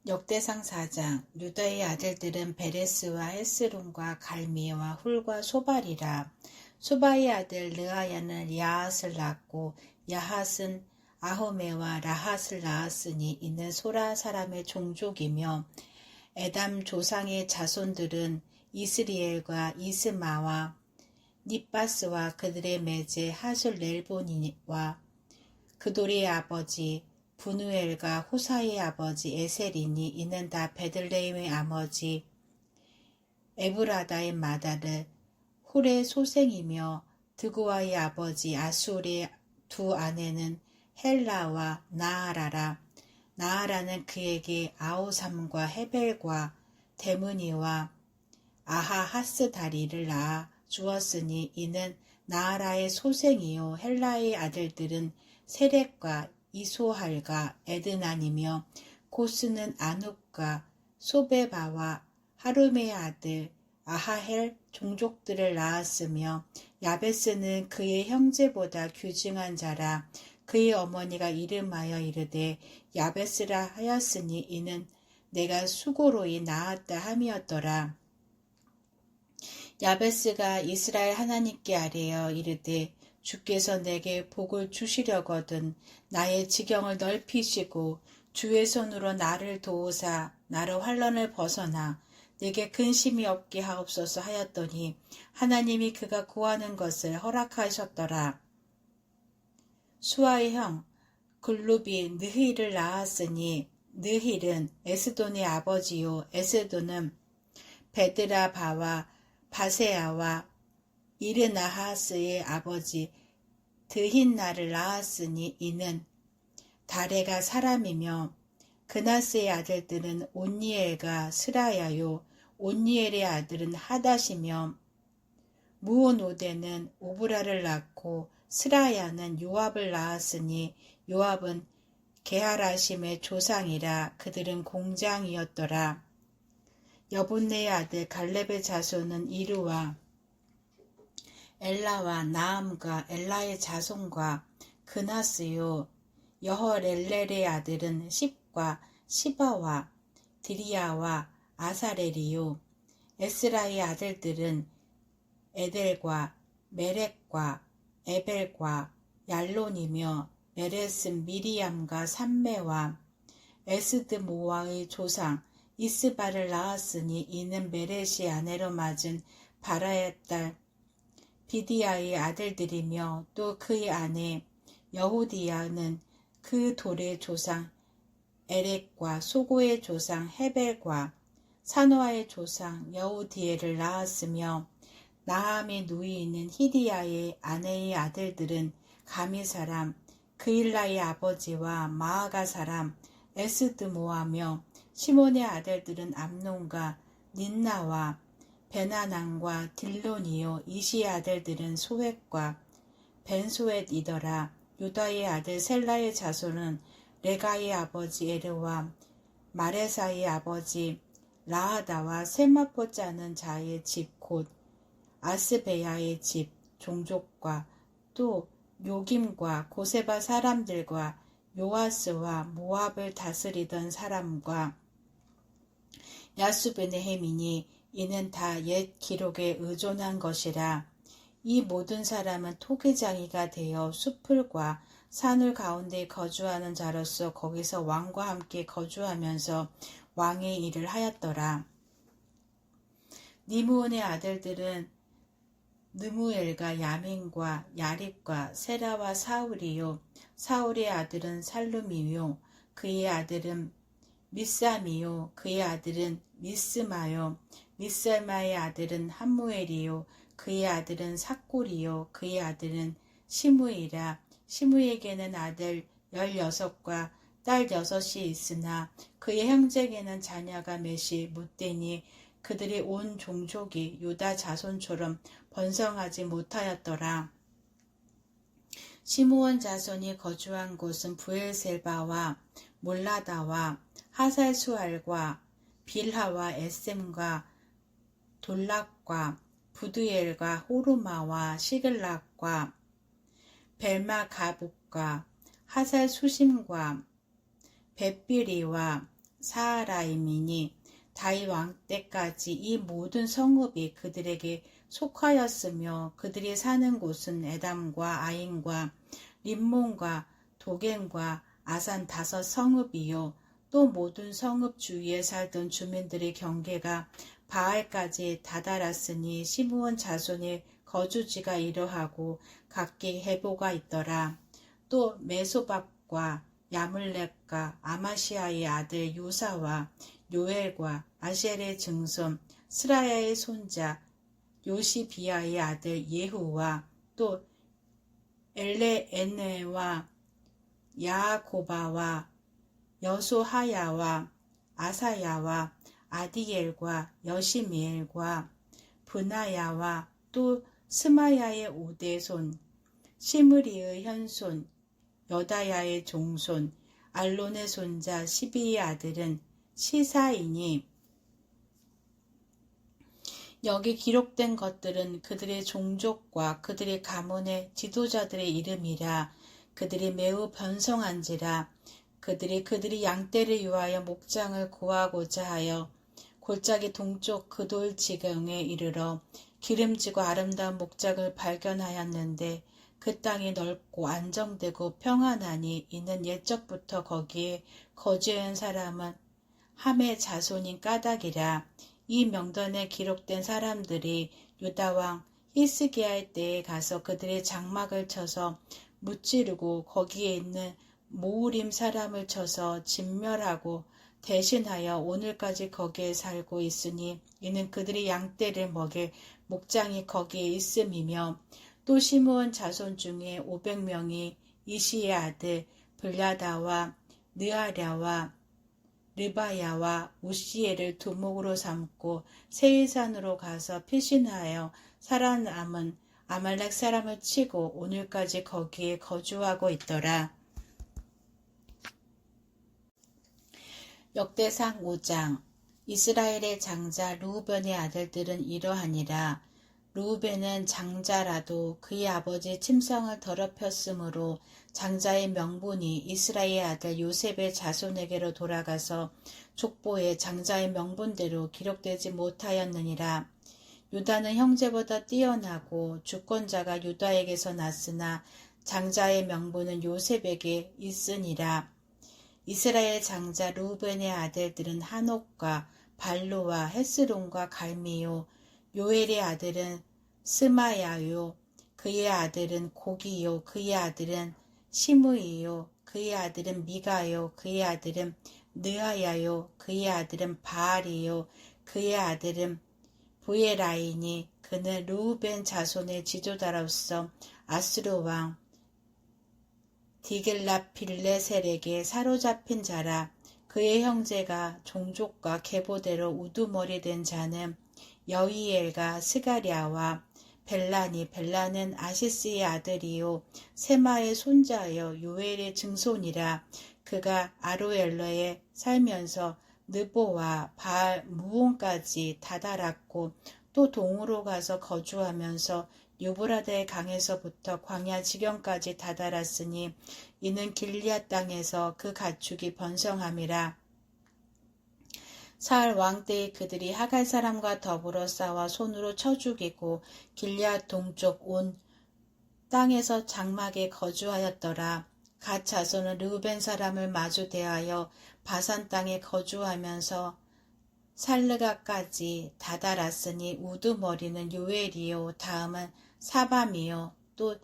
역대상 4장. 유다의 아들들은 베레스와 헤스론과 갈미와 훌과 소발이라. 소바의 아들 르아야는 야핫을 낳았고 야핫은 아호메와 라핫을 낳았으니 이는 소라 사람의 종족이며, 에담 조상의 자손들은 이스리엘과 이스마와 닛바스와 그들의 매제 하술렐본이와 그돌의 아버지 분우엘과 호사의 아버지 에셀이니 이는 다 베들레헴의 아버지 에브라다의 마다르 훌의 소생이며, 드고아의 아버지 아술의 두 아내는 헬라와 나아라라. 나아라는 그에게 아호삼과 헤벨과 데므니와 아하하스다리를 낳아 주었으니 이는 나아라의 소생이요 헬라의 아들들은 세렉과 이소할과 에드난이며, 고스는 아눕과 소베바와 하룸의 아들 아하헬 종족들을 낳았으며, 야베스는 그의 형제보다 귀중한 자라. 그의 어머니가 이름하여 이르되 야베스라 하였으니 이는 내가 수고로이 낳았다 함이었더라. 야베스가 이스라엘 하나님께 아뢰어 이르되 주께서 내게 복을 주시려거든 나의 지경을 넓히시고 주의 손으로 나를 도우사 나로 환난을 벗어나 내게 근심이 없게 하옵소서 하였더니 하나님이 그가 구하는 것을 허락하셨더라. 수아의 형 글룹이 느힐을 낳았으니 느힐은 에스돈의 아버지요 에스돈은 베드라바와 바세아와 이르나하스의 아버지 드힌나를 낳았으니 이는 다레가 사람이며, 그나스의 아들들은 온니엘과 스라야요 온니엘의 아들은 하닷이며, 무오노데는 오브라를 낳고 스라야는 요압을 낳았으니 요압은 게하라심의 조상이라. 그들은 공장이었더라. 여분네의 아들 갈렙의 자손은 이루와 엘라와 나암과 엘라의 자손과 그나스요 여허렐렐의 아들은 십과 시바와 드리야와 아사렐이요. 에스라의 아들들은 에델과 메렉과 에벨과 얄론이며, 메렛은 미리암과 삼매와 에스드모아의 조상 이스바를 낳았으니 이는 메렛이 아내로 맞은 바라의 딸 비디아의 아들들이며, 또 그의 아내 여후디야는 그 돌의 조상 에렉과 소고의 조상 헤벨과 사노아의 조상 여후디엘을 낳았으며, 나함의 누이인 히디야의 아내의 아들들은 가미 사람 그일라의 아버지와 마아가 사람 에스드모아며, 시몬의 아들들은 암논과 닌나와 베나난과 딜론이요 이시의 아들들은 소헷과 벤소헷이더라. 유다의 아들 셀라의 자손은 레가의 아버지 에르와 마레사의 아버지 라하다와 세마포 짜는 자의 집 곧 아스베야의 집 종족과 또 요김과 고세바 사람들과 요아스와 모압을 다스리던 사람과 야수베네헤미니 이는 다 옛 기록에 의존한 것이라. 이 모든 사람은 토기장이가 되어 숲풀과 산을 가운데 거주하는 자로서 거기서 왕과 함께 거주하면서 왕의 일을 하였더라. 니므온의 아들들은 느무엘과 야민과 야립과 세라와 사울이요. 사울의 아들은 살룸이요. 그의 아들은 미삼이요. 그의 아들은 미스마요. 미스마의 아들은 함무엘이요. 그의 아들은 삭골이요. 그의 아들은 시므이라. 시므에게는 아들 16과 딸 6이 있으나 그의 형제에게는 자녀가 몇이 못 되니 그들의 온 종족이 유다 자손처럼 번성하지 못하였더라. 시므온 자손이 거주한 곳은 부엘셀바와 몰라다와 하살수알과 빌하와 에셈과 돌락과 부두엘과 호르마와 시글락과 벨마가복과 하살수심과 벳비리와 사하라임이니 다윗 왕 때까지 이 모든 성읍이 그들에게 속하였으며 그들이 사는 곳은 에담과 아인과 림몬과 도겐과 아산 5성읍이요 또 모든 성읍 주위에 살던 주민들의 경계가 바알까지 다다랐으니 시므온 자손의 거주지가 이러하고 각기 해보가 있더라. 또 메소밥과 야물렉과 아마시아의 아들 요사와 요엘과 아셀의 증손 스라야의 손자 요시비아의 아들 예후와 또 엘레에네와 야고바와 여소하야와 아사야와 아디엘과 여시미엘과 브나야와 또 스마야의 5대손 시므리의 현손 여다야의 종손 알론의 손자 시비의 아들은 시사이니 여기 기록된 것들은 그들의 종족과 그들의 가문의 지도자들의 이름이라. 그들이 매우 번성한지라. 그들이 양떼를 위하여 목장을 구하고자 하여 골짜기 동쪽 그돌 지경에 이르러 기름지고 아름다운 목장을 발견하였는데 그 땅이 넓고 안정되고 평안하니 이는 옛적부터 거기에 거주한 사람은 함의 자손인 까닭이라. 이 명단에 기록된 사람들이 유다왕 히스기야의 때에 가서 그들의 장막을 쳐서 무찌르고 거기에 있는 모우림 사람을 쳐서 진멸하고 대신하여 오늘까지 거기에 살고 있으니 이는 그들이 양떼를 먹일 목장이 거기에 있음이며 또 시므온 자손 중에 500명이 이시의 아들 블야다와 느아랴와 르바야와 우시엘을 두목으로 삼고 세일산으로 가서 피신하여 살아남은 아말렉 사람을 치고 오늘까지 거기에 거주하고 있더라. 역대상 5장. 이스라엘의 장자 르우벤의 아들들은 이러하니라. 르우벤은 장자라도 그의 아버지 침상을 더럽혔으므로 장자의 명분이 이스라엘의 아들 요셉의 자손에게로 돌아가서 족보에 장자의 명분대로 기록되지 못하였느니라. 유다는 형제보다 뛰어나고 주권자가 유다에게서 났으나 장자의 명분은 요셉에게 있으니라. 이스라엘 장자 르우벤의 아들들은 한옥과 발로와 헤스론과 갈미요. 요엘의 아들은 스마야요. 그의 아들은 고기요. 그의 아들은 시므이요. 그의 아들은 미가요. 그의 아들은 느아야요. 그의 아들은 바알이요. 그의 아들은 부에라이니 그는 르우벤 자손의 지도자로서 아스루 왕 디글랏빌레셀에게 사로잡힌 자라. 그의 형제가 종족과 계보대로 우두머리 된 자는 여이엘과 스가랴와 벨라니. 벨라는 아시스의 아들이요 세마의 손자여 요엘의 증손이라. 그가 아로엘러에 살면서 느보와 바알 무온까지 다다랐고 또 동으로 가서 거주하면서 유브라데 강에서부터 광야 지경까지 다다랐으니 이는 길리앗 땅에서 그 가축이 번성함이라. 사울 왕 때에 그들이 하갈 사람과 더불어 싸워 손으로 쳐 죽이고 길리앗 동쪽 온 땅에서 장막에 거주하였더라. 갓 자손은 르우벤 사람을 마주 대하여 바산 땅에 거주하면서 살르가까지 다다랐으니 우두머리는 요엘이요 다음은 사밤이요 또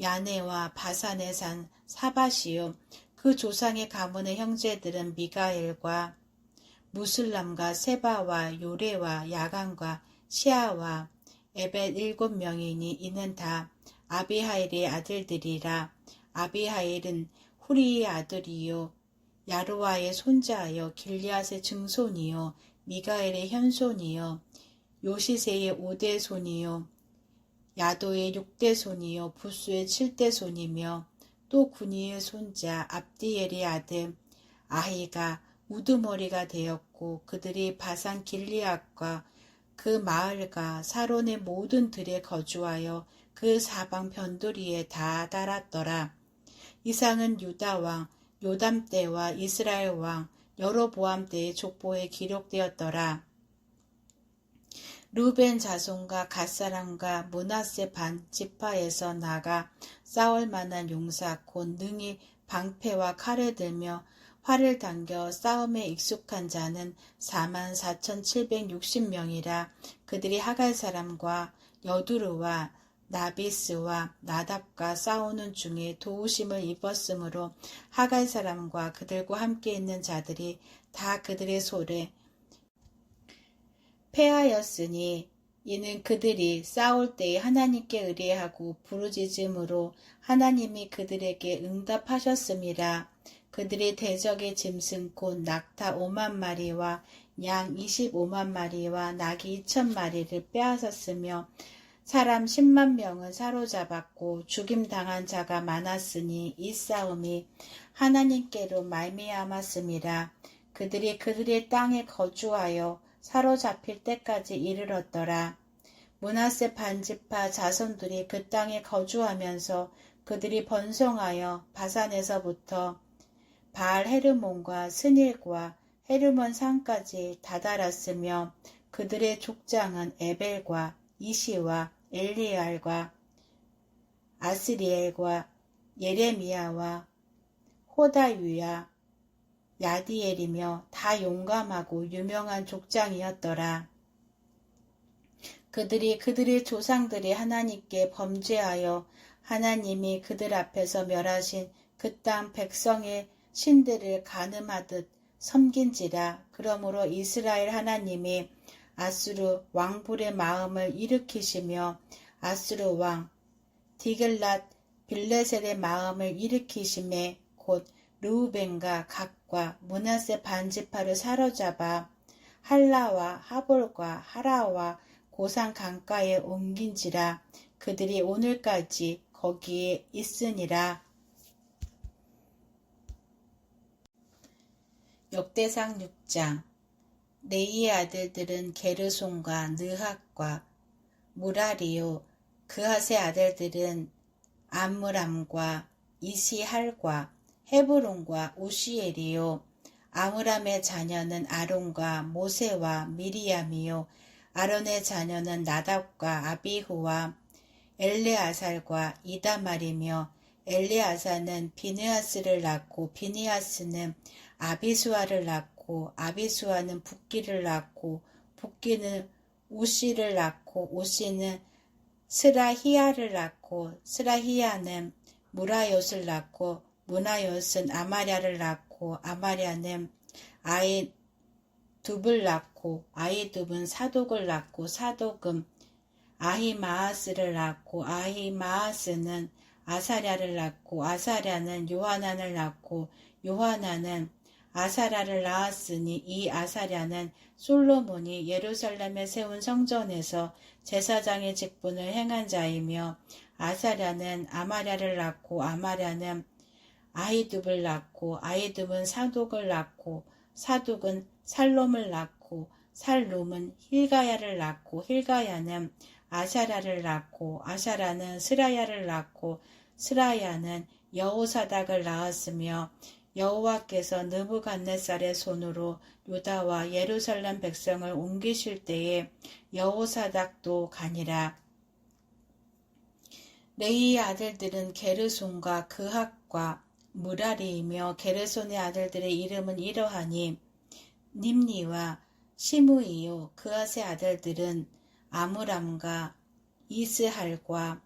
야네와 바산에 산 사밧이요. 그 조상의 가문의 형제들은 미가엘과 무슬람과 세바와 요레와 야간과 시아와 에벳 7명이니 이는 다 아비하일의 아들들이라. 아비하일은 후리의 아들이요 야루아의 손자여 길리앗의 증손이요 미가엘의 현손이요 요시세의 5대손이요 야도의 6대손이요 부수의 7대손이며 또 군이의 손자 압디엘의 아들 아히가 우두머리가 되었고 그들이 바산 길리앗과 그 마을과 사론의 모든 들에 거주하여 그 사방 변두리에 다 달았더라. 이상은 유다 왕 요담 때와 이스라엘 왕 여로보암 때의 족보에 기록되었더라. 루벤 자손과 갓사람과 므낫세 반 지파에서 나가 싸울 만한 용사 곧 능히 방패와 칼을 들며 활을 당겨 싸움에 익숙한 자는 44,760명이라. 그들이 하갈 사람과 여두르와 나비스와 나답과 싸우는 중에 도우심을 입었으므로 하갈 사람과 그들과 함께 있는 자들이 다 그들의 손에 패하였으니 이는 그들이 싸울 때에 하나님께 의뢰하고 부르짖음으로 하나님이 그들에게 응답하셨음이라. 그들이 대적의 짐승 곧 낙타 5만 마리와 양 25만 마리와 나귀 2,000마리를 빼앗았으며 사람 10만 명은 사로잡았고 죽임당한 자가 많았으니 이 싸움이 하나님께로 말미암았음이라. 그들이 그들의 땅에 거주하여 사로잡힐 때까지 이르렀더라. 므낫세 반지파 자손들이 그 땅에 거주하면서 그들이 번성하여 바산에서부터 바알 헤르몬과 스닐과 헤르몬 산까지 다다랐으며 그들의 족장은 에벨과 이시와 엘리알과 아스리엘과 예레미야와 호다유야 야디엘이며 다 용감하고 유명한 족장이었더라. 그들이 그들의 조상들이 하나님께 범죄하여 하나님이 그들 앞에서 멸하신 그 땅 백성의 신들을 간음하듯 섬긴지라. 그러므로 이스라엘 하나님이 아수르 왕불의 마음을 일으키시며 아수르 왕 디글랏 빌레셀의 마음을 일으키심에 곧 르우벤과 갓과 므낫세 반지파를 사로잡아 할라와 하볼과 하라와 고산 강가에 옮긴지라. 그들이 오늘까지 거기에 있으니라. 역대상 6장. 레이의 아들들은 게르손과 느핫과 무라리요. 그핫의 아들들은 암므람과 이시할과 헤브론과 우시엘이요. 아므람의 자녀는 아론과 모세와 미리암이요. 아론의 자녀는 나답과 아비후와 엘레아살과 이다말이며 엘레아살은 비느하스를 낳고 비느하스는 아비수아를 낳고 아비수아는 붓기를 낳고 붓기는 우시를 낳고 우시는 스라히야를 낳고 스라히야는 무라옅을 낳고 무나옅은 아마랴를 낳고 아마랴는 아이둡을 낳고 아이둡은 사독을 낳고 사독은 아히마아스를 낳고 아히마아스는 아사랴를 낳고 아사랴는 요하난을 낳고 요하난은 아사랴를 낳았으니 이 아사랴는 솔로몬이 예루살렘에 세운 성전에서 제사장의 직분을 행한 자이며 아사랴는 아마랴를 낳고 아마랴는 아이둡을 낳고 아이둡은 사독을 낳고 사독은 살롬을 낳고 살롬은 힐가야를 낳고 힐가야는 아샤라를 낳고 아샤라는 스라야를 낳고 스라야는 여호사닥을 낳았으며 여호와께서 느부갓네살의 손으로 유다와 예루살렘 백성을 옮기실 때에 여호사닥도 가니라. 레이의 아들들은 게르손과 그핫과 무라리이며 게르손의 아들들의 이름은 이러하니 님니와 시므이요. 그핫의 아들들은 아므람과 이스할과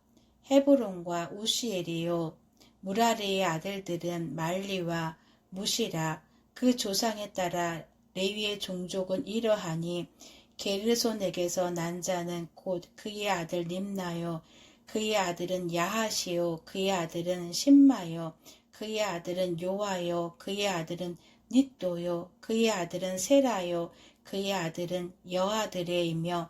헤브론과 우시엘이요. 무라리의 아들들은 말리와 무시라. 그 조상에 따라 레위의 종족은 이러하니 게르손에게서 난 자는 곧 그의 아들 림나요. 그의 아들은 야하시요. 그의 아들은 심마요. 그의 아들은 요아요. 그의 아들은 닛도요. 그의 아들은 세라요. 그의 아들은 여아드레이며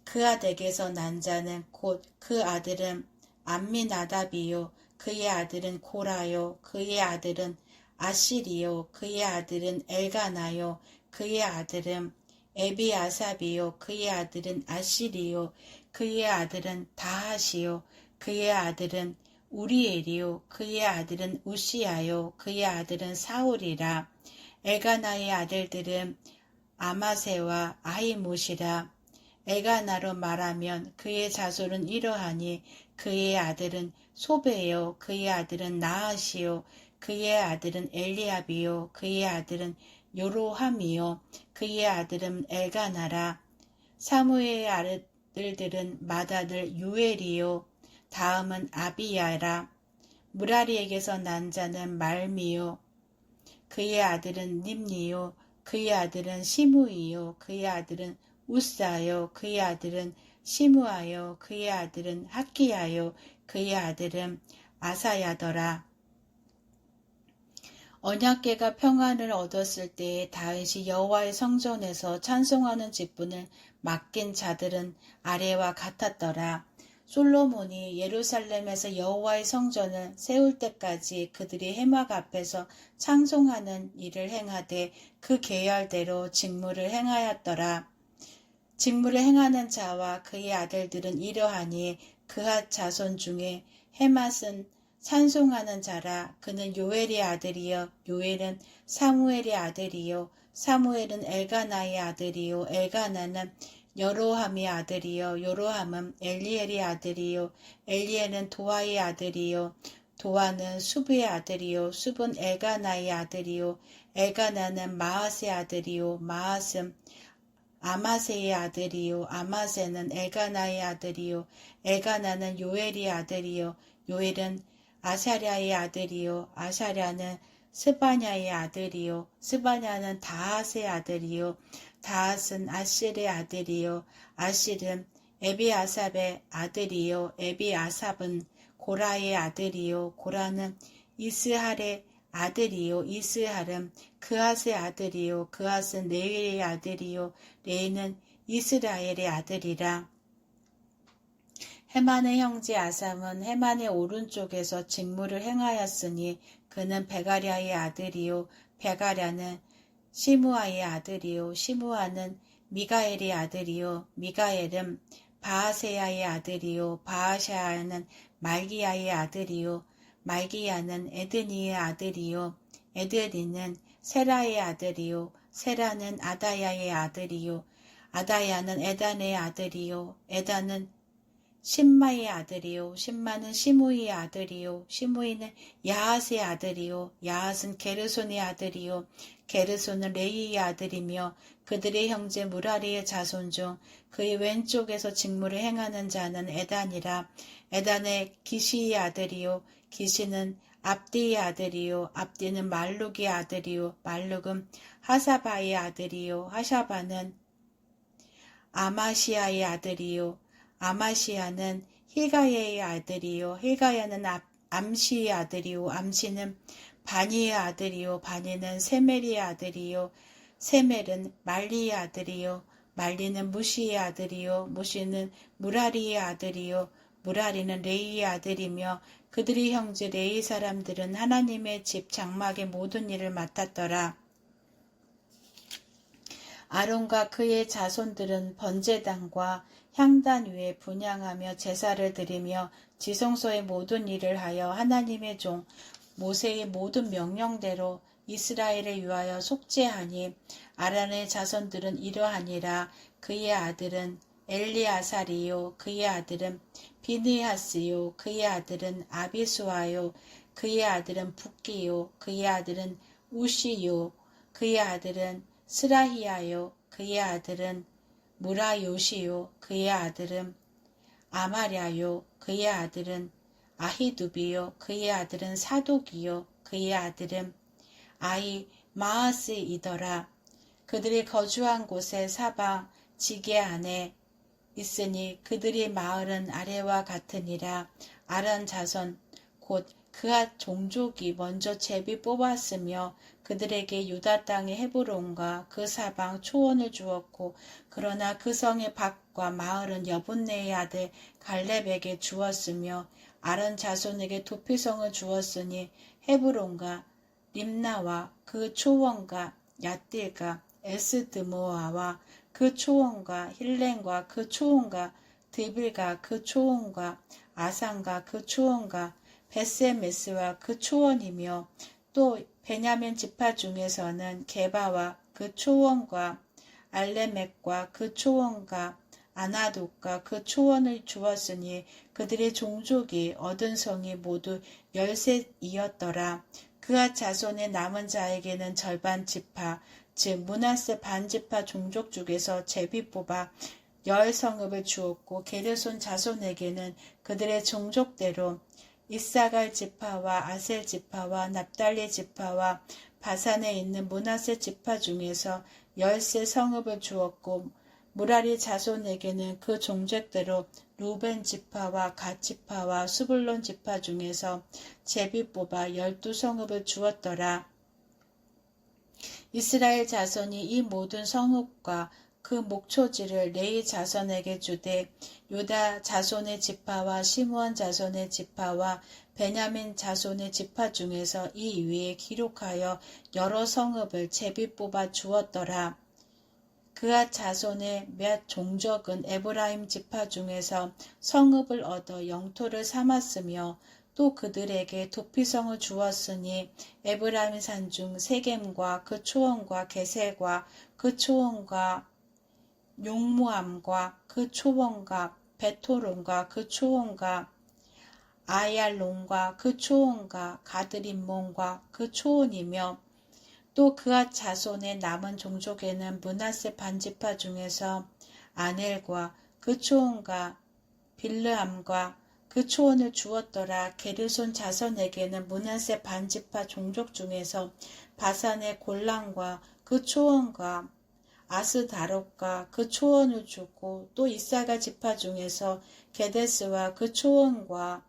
그아덱에서 난 자는 곧 그 아들은 암미나답이요. 그의 아들은 고라요. 그의 아들은 아시리요. 그의 아들은 엘가나요. 그의 아들은 에비아삽이요. 그의 아들은 아시리요. 그의 아들은 다하시요. 그의 아들은 우리엘이요. 그의 아들은 우시아요. 그의 아들은 사울이라. 엘가나의 아들들은 아마세와 아히못이라. 엘가나로 말하면 그의 자손은 이러하니 그의 아들은 소베요, 그의 아들은 나하시요, 그의 아들은 엘리압이요, 그의 아들은 요로함이요, 그의 아들은 엘가나라. 사무엘의 아들들은 맏아들 유엘이요, 다음은 아비야라. 무라리에게서 난 자는 말미요, 그의 아들은 님니요, 그의 아들은 시므이요, 그의 아들은 우사요, 그의 아들은 시므아요, 그의 아들은 학기야요, 그의 아들은 아사야더라. 언약궤가 평안을 얻었을 때에 다윗이 여호와의 성전에서 찬송하는 직분을 맡긴 자들은 아래와 같았더라. 솔로몬이 예루살렘에서 여호와의 성전을 세울 때까지 그들이 해막 앞에서 찬송하는 일을 행하되 그 계열대로 직무를 행하였더라. 직무를 행하는 자와 그의 아들들은 이러하니 그핫 자손 중에 헤맛은 찬송하는 자라. 그는 요엘의 아들이요, 요엘은 사무엘의 아들이요, 사무엘은 엘가나의 아들이요, 엘가나는 여로함의 아들이요, 여로함은 엘리엘의 아들이요, 엘리엘은 도아의 아들이요, 도아는 숲의 아들이요, 숲은 엘가나의 아들이요, 엘가나는 마앗의 아들이요, 마앗은 아마세의 아들이요, 아마세는 엘가나의 아들이요, 엘가나는 요엘의 아들이요, 요엘은 아사랴의 아들이요, 아사랴는 스바냐의 아들이요, 스바냐는 다핫의 아들이요, 다핫은 아실의 아들이요, 아실은 에비아삽의 아들이요, 에비아삽은 고라의 아들이요, 고라는 이스할의 아들이요, 이스할은 그핫의 아들이요, 그핫은 레일의 아들이요, 레이는 이스라엘의 아들이라. 헤만의 형제 아삼은 헤만의 오른쪽에서 직무를 행하였으니 그는 베가랴의 아들이요, 베가랴는 시므아의 아들이요, 시므아는 미가엘의 아들이요, 미가엘은 바하세야의 아들이요, 바하샤야는 말기야의 아들이요, 말기야는 에드니의 아들이요, 에드니는 세라의 아들이요, 세라는 아다야의 아들이요, 아다야는 에단의 아들이요, 에단은 신마의 아들이요, 신마는 시므이의 아들이요, 시므이는 야핫의 아들이요, 야핫은 게르손의 아들이요, 게르손은 레이의 아들이며 그들의 형제 무라리의 자손 중 그의 왼쪽에서 직무를 행하는 자는 에단이라. 에단의 기시의 아들이요, 기시는 압디의 아들이요, 압디는 말룩의 아들이요, 말룩은 하사바의 아들이요, 하사바는 아마시아의 아들이요, 아마시아는 힐가야의 아들이요, 힐가야는 암시의 아들이요, 암시는 바니의 아들이요, 바니는 세멜의 아들이요, 세멜은 말리의 아들이요, 말리는 무시의 아들이요, 무시는 무라리의 아들이요, 무라리는 레이의 아들이며 그들의 형제 레이 사람들은 하나님의 집 장막의 모든 일을 맡았더라. 아론과 그의 자손들은 번제단과 향단 위에 분향하며 제사를 드리며 지성소의 모든 일을 하여 하나님의 종 모세의 모든 명령대로 이스라엘을 위하여 속죄하니 아론의 자손들은 이러하니라. 그의 아들은 엘리아살이요, 그의 아들은 비느하스요, 그의 아들은 아비수아요, 그의 아들은 붓기요, 그의 아들은 우시요, 그의 아들은 스라히야요, 그의 아들은 무라요시요, 그의 아들은 아마랴요, 그의 아들은 아히두비요, 그의 아들은 사독이요, 그의 아들은 마아스이더라. 그들이 거주한 곳의 사방 지게 안에 있으니 그들의 마을은 아래와 같으니라. 아론 자손 곧 그핫 종족이 먼저 제비 뽑았으며 그들에게 유다 땅의 헤브론과 그 사방 초원을 주었고 그러나 그 성의 밭과 마을은 여분네의 아들 갈렙에게 주었으며 아론 자손에게 도피성을 주었으니 헤브론과 림나와 그 초원과 얏딜과 에스드모아와 그 초원과 힐렌과 그 초원과 드빌과 그 초원과 아산과 그 초원과 베세메스와 그 초원이며 또 베냐민 지파 중에서는 게바와 그 초원과 알레멕과 그 초원과 아나돗과 그 초원을 주었으니 그들의 종족이 얻은 성이 모두 13이었더라. 그앗 자손의 남은 자에게는 절반 지파 즉 므낫세 반지파 종족 중에서 제비 뽑아 10성읍을 주었고 게르손 자손에게는 그들의 종족대로 이사갈 지파와 아셀 지파와 납달리 지파와 바산에 있는 므낫세 지파 중에서 13성읍을 주었고 무라리 자손에게는 그 종족대로 루벤 지파와 갓 지파와 수불론 지파 중에서 제비 뽑아 12성읍을 주었더라. 이스라엘 자손이 이 모든 성읍과 그 목초지를 레위 자손에게 주되 유다 자손의 지파와 시므온 자손의 지파와 베냐민 자손의 지파 중에서 이 위에 기록하여 여러 성읍을 제비 뽑아 주었더라. 그앗 자손의 몇 종족은 에브라임 지파 중에서 성읍을 얻어 영토를 삼았으며 또 그들에게 도피성을 주었으니 에브라임 산중 세겜과 그 초원과 게셀과 그 초원과 용무암과 그 초원과 베토론과 그 초원과 아얄론과 그 초원과 가드림몬과 그 초원이며 또 그앗 자손의 남은 종족에는 므낫세 반지파 중에서 아넬과 그 초원과 빌르암과 그 초원을 주었더라. 게르손 자손에게는 므낫세 반지파 종족 중에서 바산의 골란과 그 초원과 아스다롯과 그 초원을 주고 또 이사가 지파 중에서 게데스와 그 초원과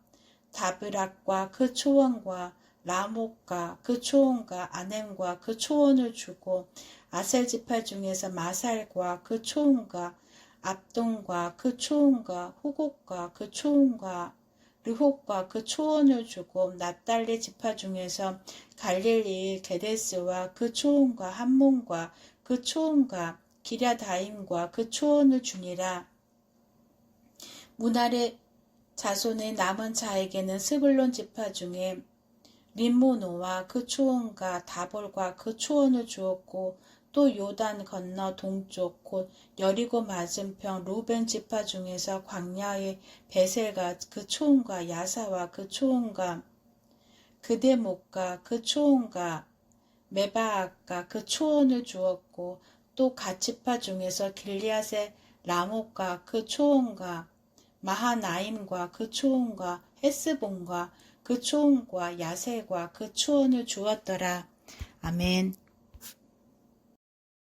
다브락과 그 초원과 라목과 그 초원과 아넴과 그 초원을 주고 아셀 지파 중에서 마살과 그 초원과 압동과 그 초원과 후곡과 그 초원과 르홉과 그 초원을 주고 납달리 지파 중에서 갈릴리의 게데스와 그 초원과 함몬과 그 초원과 기랴다임과 그 초원을 주니라. 무날의 자손의 남은 자에게는 스불론 지파 중에 림모노와 그 초원과 다볼과 그 초원을 주었고 또 요단 건너 동쪽 곧 여리고 맞은편 루벤 지파 중에서 광야의 베셀과 그 초원과 야사와 그 초원과 그데목과 그 초원과 메바악과 그 초원을 주었고 또 갓지파 중에서 길리앗의 라목과 그 초원과 마하나임과 그 초원과 헤스본과 그 초원과 야셀과 그 초원을 주었더라. 아멘.